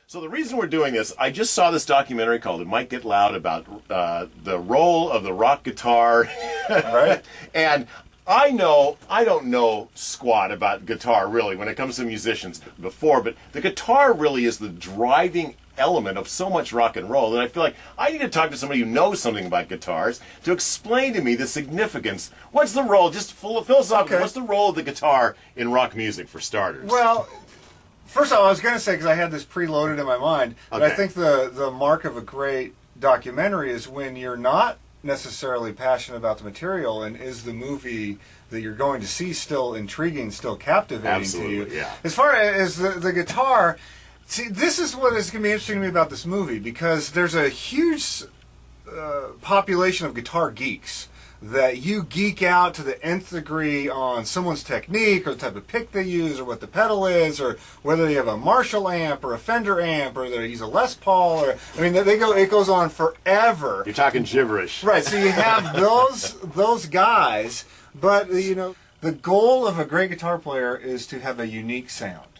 So the reason we're doing this, I just saw this documentary called "It Might Get Loud" about the role of the rock guitar, Right? and I don't know squat about guitar really when it comes to musicians before, but the guitar really is the driving element of so much rock and roll, and I feel like I need to talk to somebody who knows something about guitars to explain to me the significance. What's the role, just full of philosophical, what's the role of the guitar in rock music for starters? Well, first of all, I was going to say, because I had this preloaded in my mind, but I think the mark of a great documentary is when you're not necessarily passionate about the material, and is the movie that you're going to see still intriguing, still captivating to you. Yeah. As far as the guitar, see, this is what is going to be interesting to me about this movie, because there's a huge population of guitar geeks that you geek out to the nth degree on someone's technique or the type of pick they use or what the pedal is or whether they have a Marshall amp or a Fender amp or they use a Les Paul or it goes on forever. You're talking gibberish. Right, so you have those guys, but the goal of a great guitar player is to have a unique sound,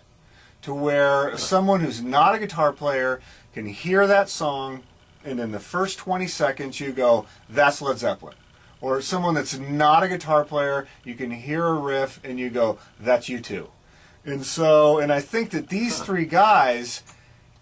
to where someone who's not a guitar player can hear that song and in the first 20 seconds you go, that's Led Zeppelin. Or someone that's not a guitar player, you can hear a riff and you go, that's U2. And I think that these three guys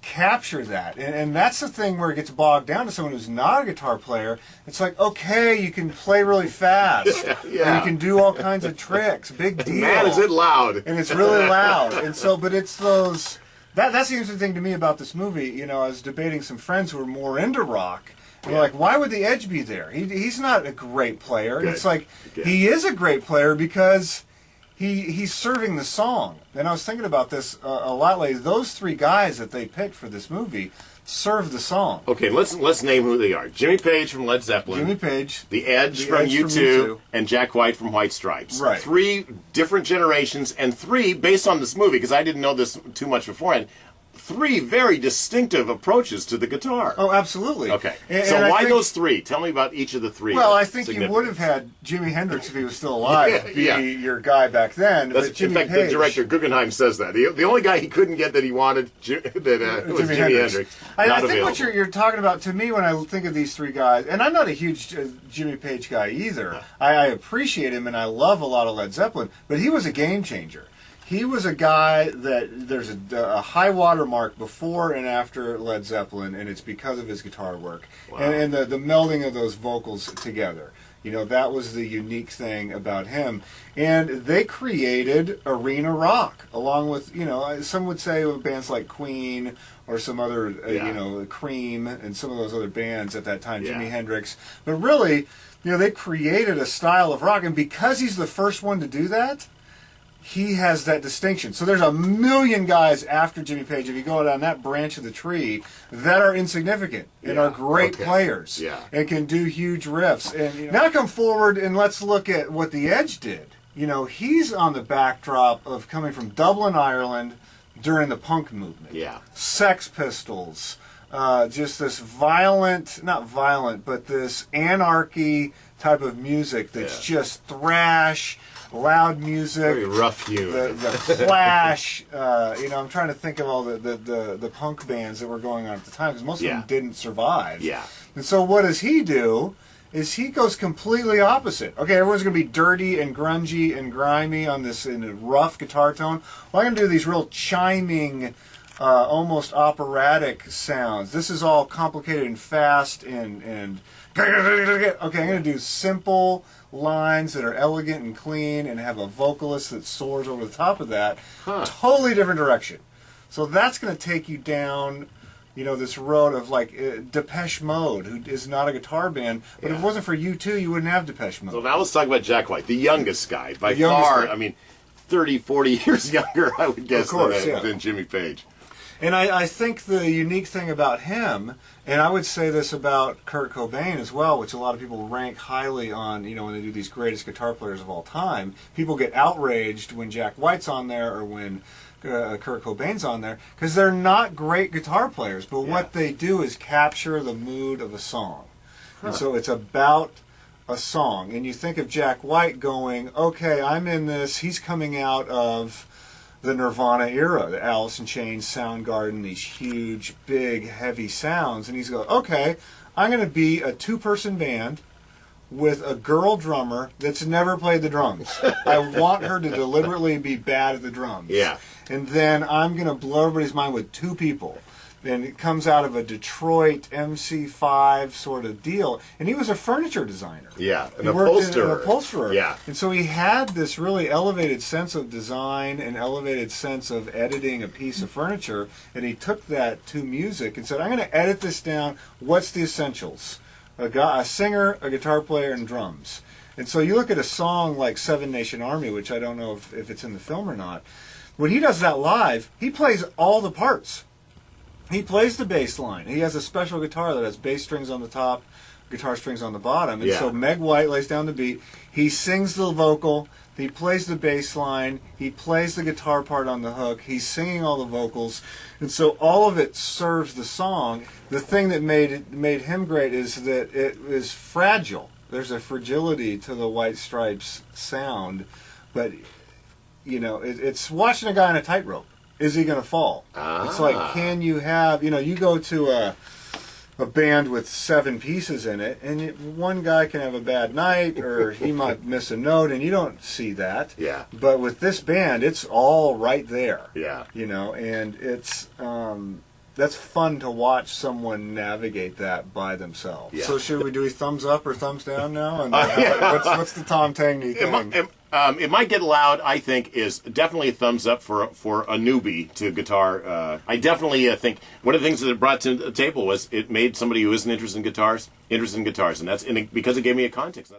capture that. And that's the thing where it gets bogged down to someone who's not a guitar player. It's like, okay, you can play really fast. And you can do all kinds of tricks. Big deal. Man, is it loud. And it's really loud. And so, but it's those... That's the interesting thing to me about this movie. I was debating some friends who are more into rock. We're like, why would the Edge be there? He's not a great player. And it's like, he is a great player because he's serving the song. And I was thinking about this a lot lately. Those three guys that they picked for this movie serve the song. Okay, let's name who they are. Jimmy Page from Led Zeppelin. Jimmy Page. The Edge from U2. And Jack White from White Stripes. Right. 3 different generations, and 3, based on this movie, because I didn't know this too much beforehand, 3 very distinctive approaches to the guitar. Oh, absolutely. Okay. And so why those 3? Tell me about each of the 3. Well, I think you would have had Jimi Hendrix if he was still alive be your guy back then. But Jimmy in fact, Page, the director Guggenheim says that. The only guy he couldn't get that he wanted was Jimi Hendrix. I think what you're talking about, to me, when I think of these 3 guys, and I'm not a huge Jimmy Page guy either. I appreciate him and I love a lot of Led Zeppelin, but he was a game changer. He was a guy that there's a high water mark before and after Led Zeppelin, and it's because of his guitar work and the melding of those vocals together. That was the unique thing about him. And they created arena rock, along with, some would say bands like Queen or some other, Cream and some of those other bands at that time, Jimi Hendrix. But really, they created a style of rock, and because he's the first one to do that, he has that distinction. So there's a million guys after Jimmy Page, if you go down that branch of the tree, that are insignificant and are great players and can do huge riffs. And now come forward and let's look at what the Edge did. He's on the backdrop of coming from Dublin, Ireland during the punk movement. Sex Pistols, just this not violent, but this anarchy type of music that's just thrash, loud music, very rough hewn. The Clash. I'm trying to think of all the punk bands that were going on at the time, because most of them didn't survive. And so what does he do? Is he goes completely opposite. Okay, everyone's going to be dirty and grungy and grimy on this in a rough guitar tone. Well, I'm going to do these real chiming, almost operatic sounds. This is all complicated and fast and okay, I'm going to do simple lines that are elegant and clean and have a vocalist that soars over the top of that. Totally different direction. So that's going to take you down, this road of like Depeche Mode, who is not a guitar band, but if it wasn't for U2, you wouldn't have Depeche Mode. So now let's talk about Jack White, the youngest guy by far. I mean, 30, 40 years younger, I would guess, than Jimmy Page. And I think the unique thing about him, and I would say this about Kurt Cobain as well, which a lot of people rank highly on, when they do these greatest guitar players of all time, people get outraged when Jack White's on there or when Kurt Cobain's on there, because they're not great guitar players, but what they do is capture the mood of a song. And so it's about a song. And you think of Jack White going, okay, I'm in this, he's coming out of the Nirvana era, the Alice in Chains, Soundgarden, these huge, big, heavy sounds. And he's going, okay, I'm going to be a two-person band with a girl drummer that's never played the drums. I want her to deliberately be bad at the drums. Yeah. And then I'm going to blow everybody's mind with two people. And it comes out of a Detroit MC5 sort of deal. And he was a furniture designer. Yeah, He worked in an upholsterer. Yeah. And so he had this really elevated sense of design and elevated sense of editing a piece of furniture. And he took that to music and said, I'm going to edit this down. What's the essentials? A singer, a guitar player, and drums. And so you look at a song like Seven Nation Army, which I don't know if it's in the film or not. When he does that live, he plays all the parts. He plays the bass line. He has a special guitar that has bass strings on the top, guitar strings on the bottom. And so Meg White lays down the beat. He sings the vocal. He plays the bass line. He plays the guitar part on the hook. He's singing all the vocals. And so all of it serves the song. The thing that made him great is that it is fragile. There's a fragility to the White Stripes sound. But, you know, it's watching a guy on a tightrope. Is he going to fall? It's like, can you have, you know, you go to a band with 7 pieces in it, and one guy can have a bad night, or he might miss a note, and you don't see that. Yeah. But with this band, it's all right there. Yeah. You know, and it's that's fun to watch someone navigate that by themselves. Yeah. So should we do a thumbs up or thumbs down now? And what's the Tom Tangney thing? It might get loud, I think, is definitely a thumbs up for a newbie to guitar. I definitely think one of the things that it brought to the table was it made somebody who isn't interested in guitars, and that's because it gave me a context.